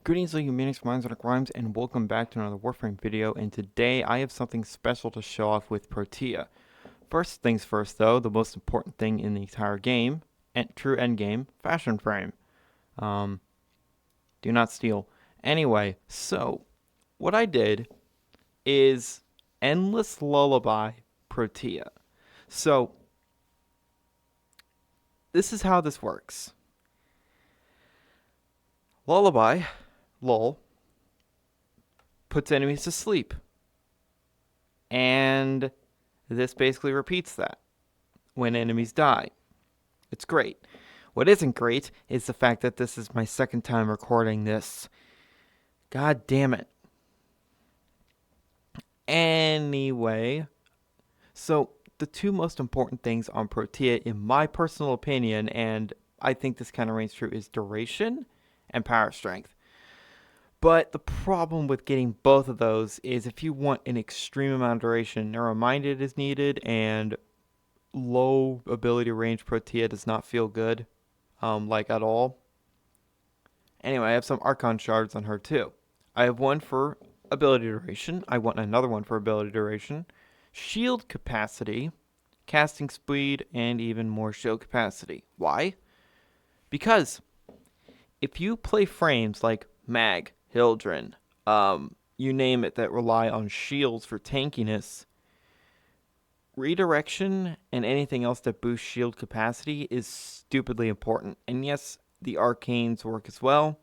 Greetings, all you maniacs, minds, and crimes, and welcome back to another Warframe video. And today I have something special to show off with Protea. First things first, though, the most important thing in the entire game, and true endgame, fashion frame. Do not steal. Anyway, so what I did is endless lullaby Protea. So this is how this works. Lullaby, lol, puts enemies to sleep. And this basically repeats that when enemies die. It's great. What isn't great is the fact that this is my second time recording this. God damn it. Anyway, so the two most important things on Protea, in my personal opinion, and I think this kind of reigns true, is duration and power strength. But the problem with getting both of those is if you want an extreme amount of duration, narrow-minded is needed, and low ability range Protea does not feel good, like at all. Anyway, I have some Archon shards on her too. I have one for ability duration. I want another one for ability duration. Shield capacity, casting speed, and even more shield capacity. Why? Because if you play frames like Mag, Hildren, you name it, that rely on shields for tankiness, redirection and anything else that boosts shield capacity is stupidly important. And yes, the arcanes work as well.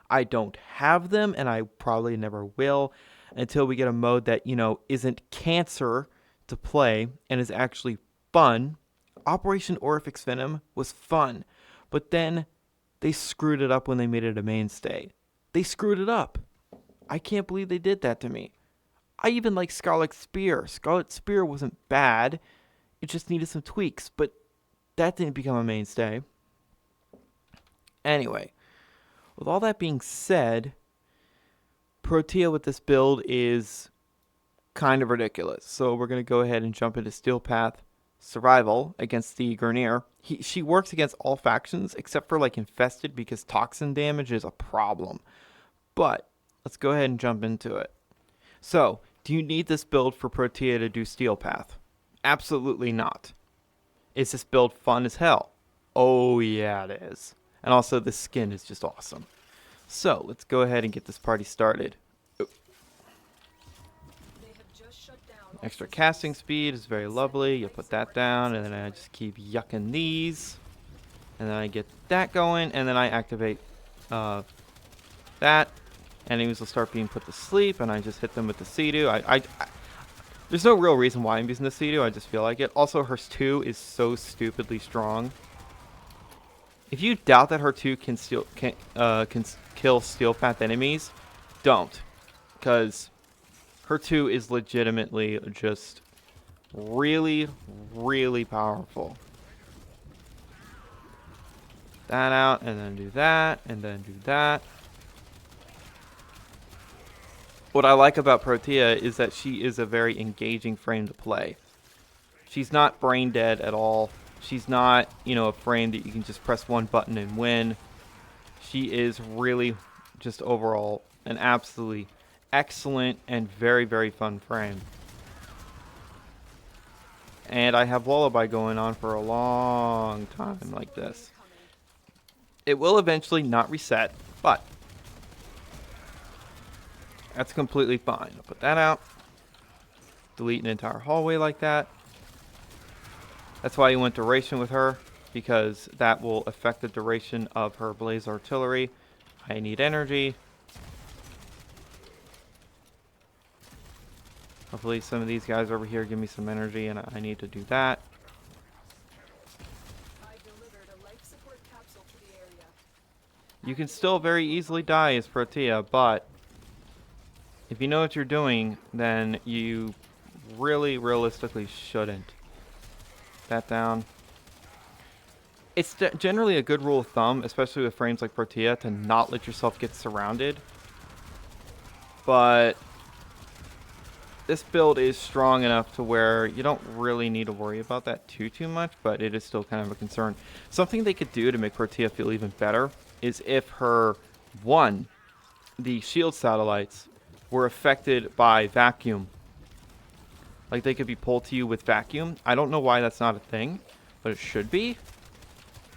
I don't have them, and I probably never will until we get a mode that, isn't cancer to play and is actually fun. Operation Orifix Venom was fun, but then they screwed it up when they made it a mainstay. They screwed it up. I can't believe they did that to me. I even like Scarlet Spear. Scarlet Spear wasn't bad. It just needed some tweaks, but that didn't become a mainstay. Anyway, with all that being said, Protea with this build is kind of ridiculous. So we're going to go ahead and jump into Steel Path Survival against the Grineer. She works against all factions except for like Infested, because toxin damage is a problem. But let's go ahead and jump into it. So, do you need this build for Protea to do Steel Path? Absolutely not. Is this build fun as hell? Oh yeah, it is. And also, the skin is just awesome. So, let's go ahead and get this party started. Extra casting speed is very lovely. You'll put that down, and then I just keep yucking these. And then I get that going, and then I activate that. Enemies will start being put to sleep, and I just hit them with the Sea-Doo. There's no real reason why I'm using the Sea-Doo, I just feel like it. Also, her 2 is so stupidly strong. If you doubt that her 2 can kill Steel Path enemies, don't. Because her 2 is legitimately just really, really powerful. That out, and then do that, and then do that. What I like about Protea is that she is a very engaging frame to play. She's not brain dead at all. She's not, a frame that you can just press one button and win. She is really just overall an absolutely excellent and very, very fun frame. And I have Lullaby going on for a long time like this. It will eventually not reset, but that's completely fine. I'll put that out. Delete an entire hallway like that. That's why you want duration with her, because that will affect the duration of her blaze artillery. I need energy. Hopefully some of these guys over here give me some energy, and I need to do that. You can still very easily die as Protea, but if you know what you're doing, then you really realistically shouldn't. That down. It's generally a good rule of thumb, especially with frames like Protea, to not let yourself get surrounded. But this build is strong enough to where you don't really need to worry about that too much, but it is still kind of a concern. Something they could do to make Protea feel even better is if her 1 the shield satellites were affected by vacuum. Like they could be pulled to you with vacuum. I don't know why that's not a thing, but it should be.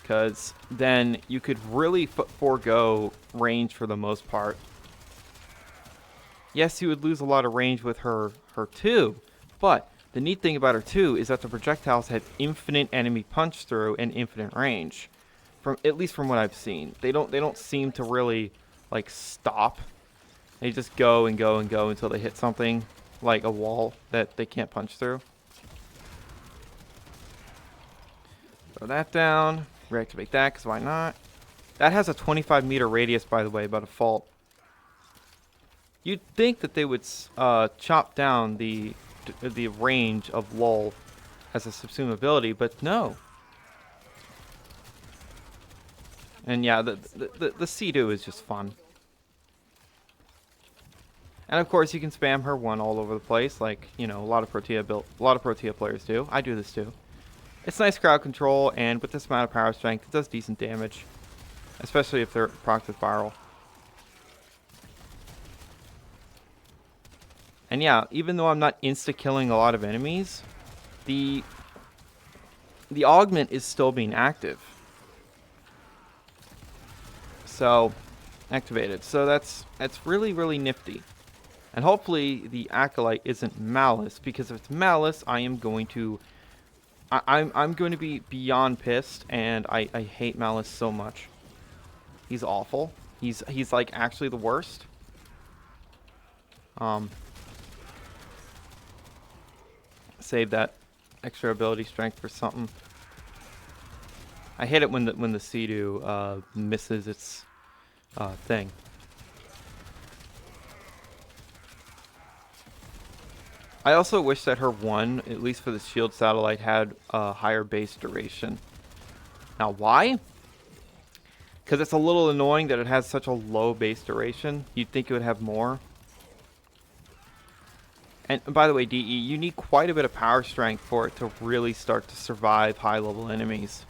Because then you could really forego range for the most part. Yes, you would lose a lot of range with her too, but the neat thing about her too is that the projectiles have infinite enemy punch through and infinite range. From at least from what I've seen, they don't seem to really like stop. They just go and go and go until they hit something like a wall that they can't punch through. Throw that down. Reactivate that, because why not? That has a 25-meter radius, by the way, by default. You'd think that they would chop down the range of Lull as a subsume ability, but no. And yeah, the Sea-Doo is just fun. And of course, you can spam her one all over the place, like you know a lot of Protea players do. I do this too. It's nice crowd control, and with this amount of power strength, it does decent damage. Especially if they're procced with viral. And yeah, even though I'm not insta-killing a lot of enemies, the augment is still being active. So, activated. So that's really, really nifty. And hopefully the Acolyte isn't Malice, because if it's Malice, I am going to... I'm going to be beyond pissed, and I hate Malice so much. He's awful. He's like actually the worst. Save that extra ability strength for something. I hate it when the Sea-Doo misses its thing. I also wish that her one, at least for the shield satellite, had a higher base duration. Now, why? Because it's a little annoying that it has such a low base duration. You'd think it would have more. And by the way, DE, you need quite a bit of power strength for it to really start to survive high-level enemies.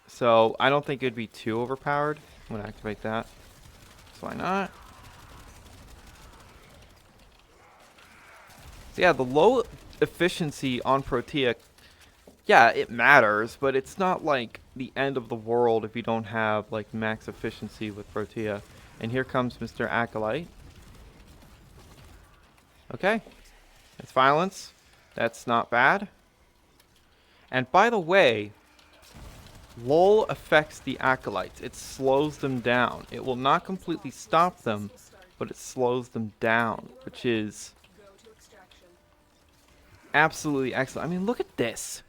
So, I don't think it'd be too overpowered. I'm going to activate that. So why not? So yeah, the low efficiency on Protea, yeah, it matters, but it's not like the end of the world if you don't have like max efficiency with Protea. And here comes Mr. Acolyte. Okay, it's violence. That's not bad. And by the way, Lull affects the Acolytes. It slows them down. It will not completely stop them, but it slows them down, which is absolutely excellent. I mean, look at this.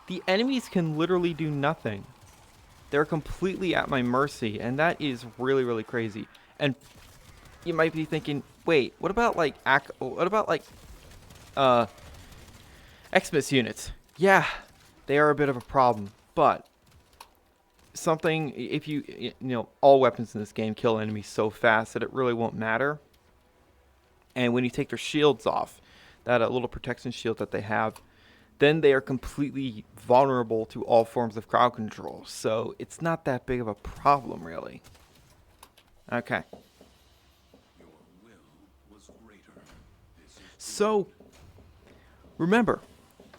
The enemies can literally do nothing. They're completely at my mercy, and that is really, really crazy. And you might be thinking, wait, what about like Xmas units? Yeah, they are a bit of a problem, but something, if you know, all weapons in this game kill enemies so fast that it really won't matter. And when you take their shields off, that little protection shield that they have, then they are completely vulnerable to all forms of crowd control. So it's not that big of a problem, really. Okay. So, remember,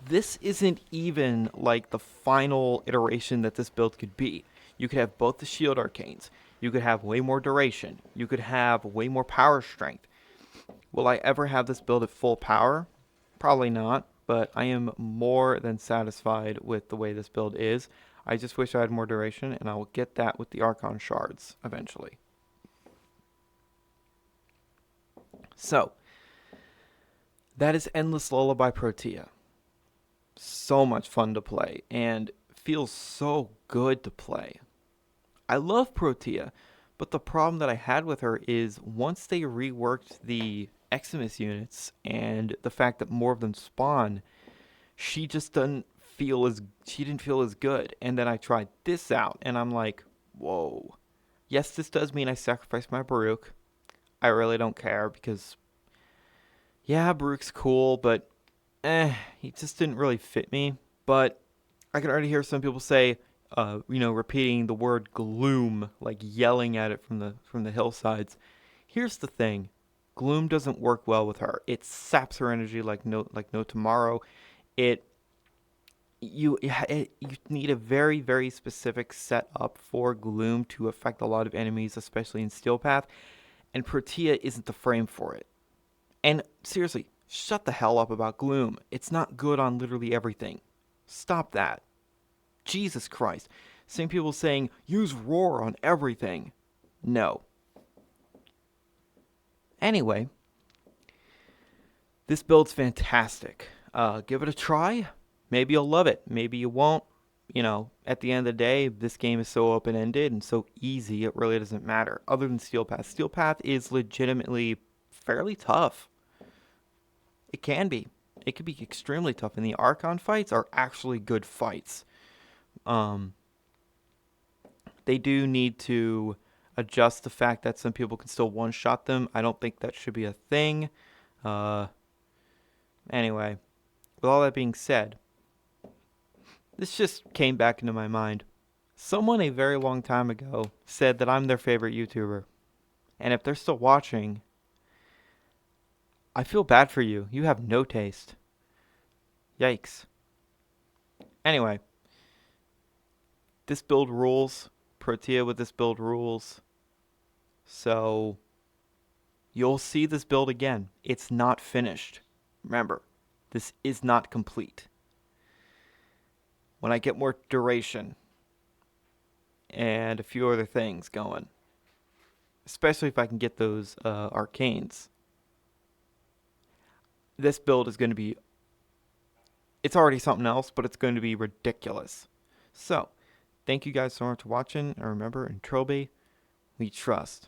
this isn't even like the final iteration that this build could be. You could have both the shield arcanes. You could have way more duration. You could have way more power strength. Will I ever have this build at full power? Probably not, but I am more than satisfied with the way this build is. I just wish I had more duration, and I will get that with the Archon shards eventually. So, that is Endless Lullaby Protea. So much fun to play, and feels so good to play. I love Protea, but the problem that I had with her is once they reworked the Xmas units and the fact that more of them spawn, she didn't feel as good. And then I tried this out, and I'm like, whoa. Yes, this does mean I sacrificed my Baruch. I really don't care because, yeah, Baruch's cool, but he just didn't really fit me. But I can already hear some people say, repeating the word gloom, like yelling at it from the hillsides. Here's the thing. Gloom doesn't work well with her. It saps her energy like no tomorrow. It you need a very very specific setup for Gloom to affect a lot of enemies, especially in Steel Path, and Protea isn't the frame for it. And seriously, shut the hell up about Gloom. It's not good on literally everything. Stop that. Jesus Christ. Same people saying use Roar on everything. No. Anyway, this build's fantastic. Give it a try. Maybe you'll love it. Maybe you won't. At the end of the day, this game is so open-ended and so easy, it really doesn't matter. Other than Steel Path. Steel Path is legitimately fairly tough. It can be. It could be extremely tough, and the Archon fights are actually good fights. Um, they do need to adjust the fact that some people can still one-shot them. I don't think that should be a thing. Uh, anyway, with all that being said, this just came back into my mind. Someone a very long time ago said that I'm their favorite YouTuber. And if they're still watching, I feel bad for you. You have no taste. Yikes. Anyway, this build rules. Protea with this build rules. So, you'll see this build again. It's not finished. Remember, this is not complete. When I get more duration and a few other things going, especially if I can get those arcanes, this build is going to be, it's already something else, but it's going to be ridiculous. So, thank you guys so much for watching, and remember, in Trilby, we trust.